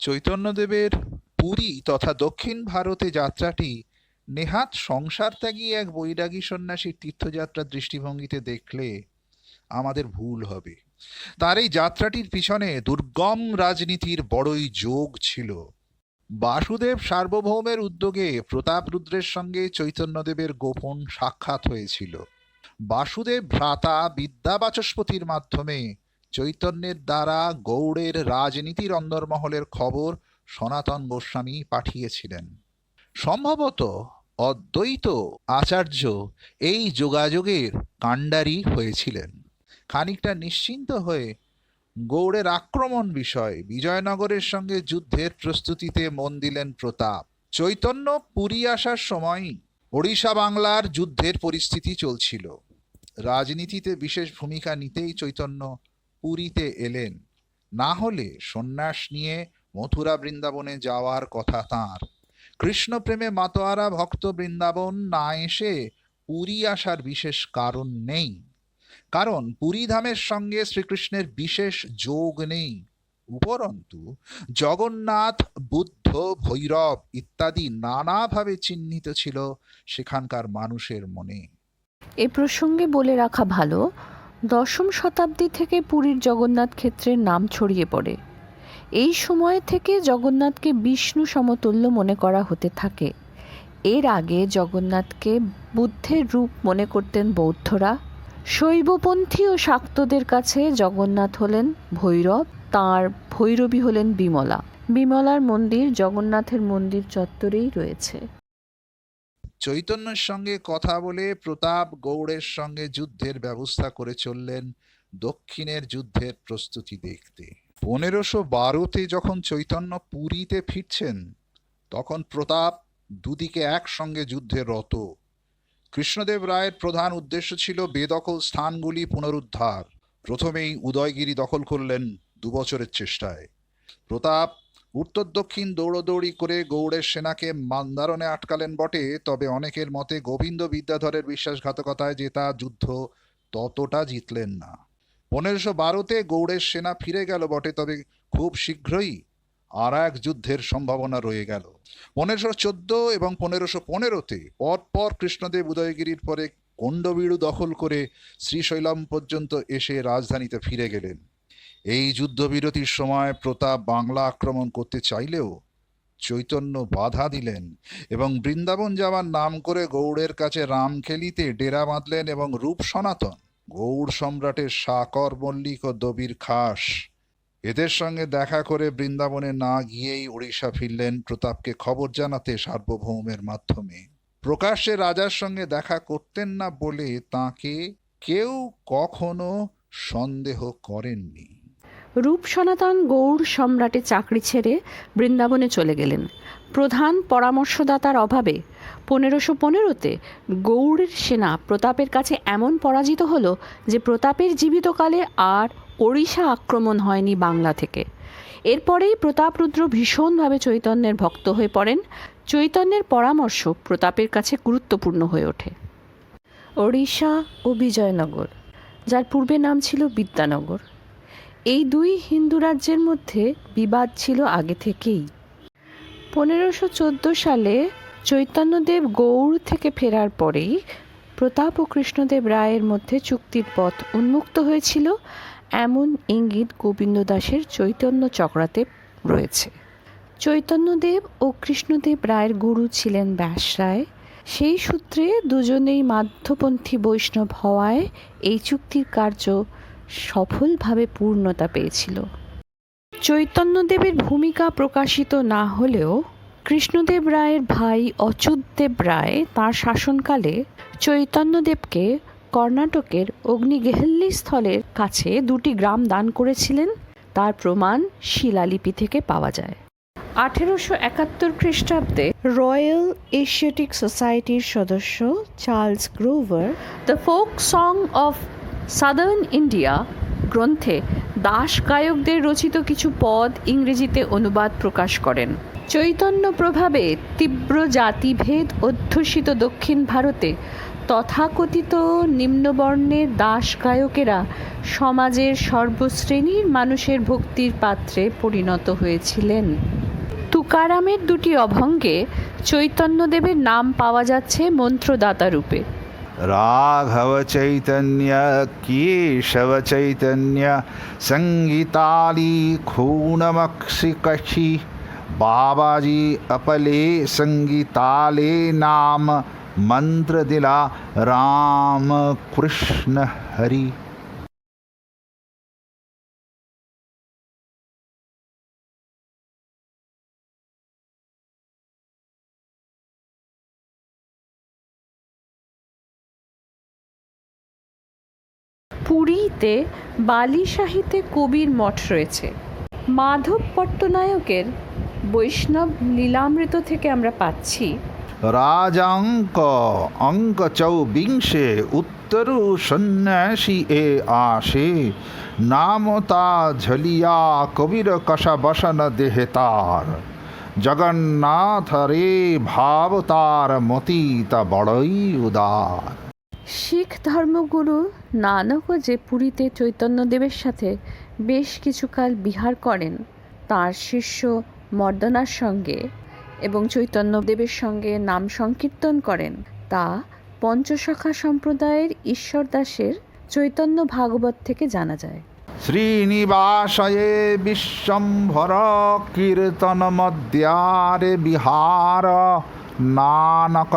চৈতন্যদেবের পুরী তথা দক্ষিণ ভারতে যাত্রাটি নেহাত সংসার ত্যাগী এক বৈরাগী সন্ন্যাসীর তীর্থযাত্রার দৃষ্টিভঙ্গিতে দেখলে আমাদের ভুল হবে। তার এই যাত্রাটির পিছনে দুর্গম রাজনীতির বড়ই যোগ ছিল। বাসুদেব সার্বভৌমের উদ্যোগে প্রতাপরুদ্রের সঙ্গে চৈতন্যদেবের গোপন সাক্ষাৎ হয়েছিল। বাসুদেব ভ্রাতা বিদ্যাবাচস্পতির মাধ্যমে চৈতন্যের দ্বারা গৌড়ের রাজনীতির অন্দরমহলের খবর সনাতন গোস্বামী পাঠিয়েছিলেন। সম্ভবত অদ্বৈত আচার্য এই যোগাযোগের কাণ্ডারি হয়েছিলেন। খানিকটা নিশ্চিন্ত হয়ে গৌড়ের আক্রমণ বিষয় বিজয়নগরের সঙ্গে যুদ্ধের প্রস্তুতিতে মন দিলেন প্রতাপ। চৈতন্য পুরী আসার সময় ওড়িশা বাংলার যুদ্ধের পরিস্থিতি চলছিল। রাজনীতিতে বিশেষ ভূমিকা নিতেই চৈতন্য পুরীতে এলেন, না হলে সন্ন্যাস নিয়ে মথুরা বৃন্দাবনে যাওয়ার কথা তাঁর। কৃষ্ণপ্রেমে মাতোয়ারা ভক্ত বৃন্দাবন না এসে পুরী আসার বিশেষ কারণ নেই, কারণ পুরী ধামের সঙ্গে শ্রীকৃষ্ণের বিশেষ যোগ নেই। উপরন্তু জগন্নাথ, বুদ্ধ, ভৈরব ইত্যাদি নানাভাবে চিহ্নিত ছিল সেখানকার মানুষের মনে। এ প্রসঙ্গে বলে রাখা ভালো, দশম শতাব্দী থেকে পুরীর জগন্নাথ ক্ষেত্রের নাম ছড়িয়ে পড়ে। এই সময় থেকে জগন্নাথকে বিষ্ণু সমতুল্য মনে করা হতে থাকে। এর আগে জগন্নাথকে বুদ্ধের রূপ মনে করতেন বৌদ্ধরা। শৈবপন্থী ও শাক্তদের কাছে জগন্নাথ হলেন ভৈরব, তাঁর ভৈরবী হলেন বিমলা। বিমলার মন্দির জগন্নাথের মন্দির চত্বরেই রয়েছে। চৈতন্যের সঙ্গে কথা বলে প্রতাপ গৌড়ের সঙ্গে যুদ্ধের ব্যবস্থা করে চললেন দক্ষিণের যুদ্ধের প্রস্তুতি দেখতে। 1512-তে যখন চৈতন্য পুরীতে ফিরছেন, তখন প্রতাপ দুদিকে একসঙ্গে যুদ্ধে রত। কৃষ্ণদেব রায়ের প্রধান উদ্দেশ্য ছিল বেদখল স্থানগুলি পুনরুদ্ধার। প্রথমেই উদয়গিরি দখল করলেন 2 বছরের চেষ্টায়। প্রতাপ উত্তর দক্ষিণ দৌড়দৌড়ি করে গৌড়ের সেনাকে মান্দারণে আটকালেন বটে, তবে অনেকের মতে গোবিন্দ বিদ্যাধরের বিশ্বাসঘাতকতায় জেতা যুদ্ধ ততটা জিতলেন না। 1512-তে গৌড়ের সেনা ফিরে গেল বটে, তবে খুব শীঘ্রই আর এক যুদ্ধের সম্ভাবনা রয়ে গেল। 1514 এবং 1515-তে পরপর কৃষ্ণদেব উদয়গিরির পরে কোণ্ডবিড়ু দখল করে শ্রীশৈলম পর্যন্ত এসে রাজধানীতে ফিরে গেলেন। এই যুদ্ধবিরতির সময় প্রতাপ বাংলা আক্রমণ করতে চাইলেও চৈতন্য বাধা দিলেন এবং বৃন্দাবন যাওয়ার নাম করে গৌড়ের কাছে রামখেলিতে ডেরা বাঁধলেন এবং রূপ সনাতন, গৌড় সম্রাটের সাকর মল্লিক ও দবির খাস এদের সঙ্গে দেখা করে বৃন্দাবনে না গিয়েই ওড়িশা ফিরলেন প্রতাপকে খবর জানাতে সার্বভৌমের মাধ্যমে। প্রকাশ্যে রাজার সঙ্গে দেখা করতেন না বলে তাঁকে কেউ কখনো সন্দেহ করেননি। রূপ সনাতন গৌড় সম্রাটের চাকরি ছেড়ে বৃন্দাবনে চলে গেলেন। প্রধান পরামর্শদাতার অভাবে 1515-তে গৌড়ের সেনা প্রতাপের কাছে এমন পরাজিত হলো যে প্রতাপের জীবিতকালে আর ওড়িশা আক্রমণ হয়নি বাংলা থেকে। এরপরেই প্রতাপরুদ্র ভীষণভাবে চৈতন্যের ভক্ত হয়ে পড়েন। চৈতন্যের পরামর্শ প্রতাপের কাছে গুরুত্বপূর্ণ হয়ে ওঠে। ওড়িশা ও বিজয়নগর, যার পূর্বে নাম ছিল বিদ্যানগর, এই দুই হিন্দু রাজ্যের মধ্যে বিবাদ ছিল আগে থেকেই। 1514 সালে চৈতন্যদেব গৌড় থেকে ফেরার পরেই প্রতাপ ও কৃষ্ণদেব রায়ের মধ্যে চুক্তির পথ উন্মুক্ত হয়েছিল, এমন ইঙ্গিত গোবিন্দ দাসের চৈতন্য চক্রাতে রয়েছে। চৈতন্যদেব ও কৃষ্ণদেব রায়ের গুরু ছিলেন ব্যাস রায়। সেই সূত্রে দুজনেই মাধ্যপন্থী বৈষ্ণব হওয়ায় এই চুক্তির কার্য সফলভাবে পূর্ণতা পেয়েছিল। চৈতন্যদেবের ভূমিকা প্রকাশিত না হলেও কৃষ্ণদেব রায়ের ভাই অচ্যুতদেব রায় তাঁর শাসনকালে চৈতন্যদেবকে কর্ণাটকের অগ্নিগেহল্লি স্থলের কাছে 2টি গ্রাম দান করেছিলেন, তার প্রমাণ শিলালিপি থেকে পাওয়া যায়। 1871 খ্রিস্টাব্দে রয়্যাল এশিয়াটিক সোসাইটির সদস্য Charles Grover the folk song of southern India গ্রন্থে দাস গায়কদের রচিত কিছু পদ ইংরেজিতে অনুবাদ প্রকাশ করেন। চৈতন্য প্রভাবে তীব্র জাতিভেদ অধ্যুষিত দক্ষিণ ভারতে তথাকথিত নিম্নবর্ণের দাস গায়কেরা সমাজের সর্বশ্রেণীর মানুষের ভক্তির পাত্রে পরিণত হয়েছিলেন। তুকারামের দুটি অভঙ্গে চৈতন্যদেবের নাম পাওয়া যাচ্ছে মন্ত্রদাতা রূপে। राघव चैतन्य केशव चैतन्य संगीताली खूनमक्षिकशी बाबाजी अपले संगीताले नाम मंत्र दिला राम कृष्ण हरि। পুরীতে বালিশাহীতে কবির মঠ রয়েছে। মাধব পট্টনায়কের বৈষ্ণব লীলামৃত থেকে আমরা পাচ্ছি, राजांक अंक चौबिंशे उत्तरु सन्यासी ए आशे नामता झलिया कबीर कषा बसन देहतार जगन्नाथ रे भावतार मतीता बड़ई उदार। শিখ ধর্মগুরু নানকও যে পুরীতে চৈতন্যদেবের সাথে বেশ কিছুকাল বিহার করেন, তাঁর শিষ্য মর্দনার সঙ্গে এবং চৈতন্যদেবের সঙ্গে নাম সংকীর্তন করেন, তা পঞ্চসখা সম্প্রদায়ের ঈশ্বর দাসের চৈতন্য ভাগবত থেকে জানা যায়। श्रीनिवासये विश्वम्भर कीर्तन मध्यारे बिहार नानक